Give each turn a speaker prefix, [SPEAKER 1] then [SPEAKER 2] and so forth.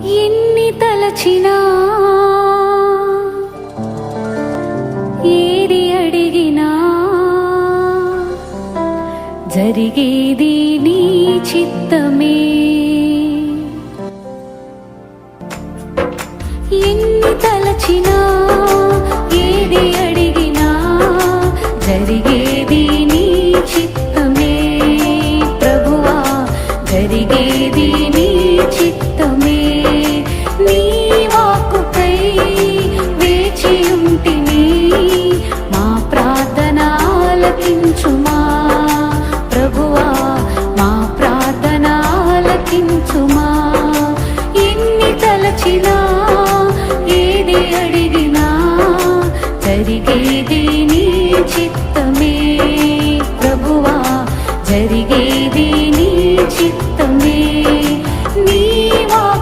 [SPEAKER 1] ఎన్ని తలచినా ఏది అడిగినా జరిగేది నీ చిత్తమే. ఎన్ని తలచినా ఏది అడిగినా జరిగేది నీ చిత్తమే. ప్రభువా జరిగేది నీ చిత్తమే. నీ వాక్కుకై వేచి ఉంటిని, మా ప్రార్థన ఆలకించుమా. ప్రభువా మా ప్రార్థన ఆలకించుమా. ఎన్ని తలచినా ఏది అడిగినా జరిగేది నీ చిత్తమే. ప్రభువా జరిగేది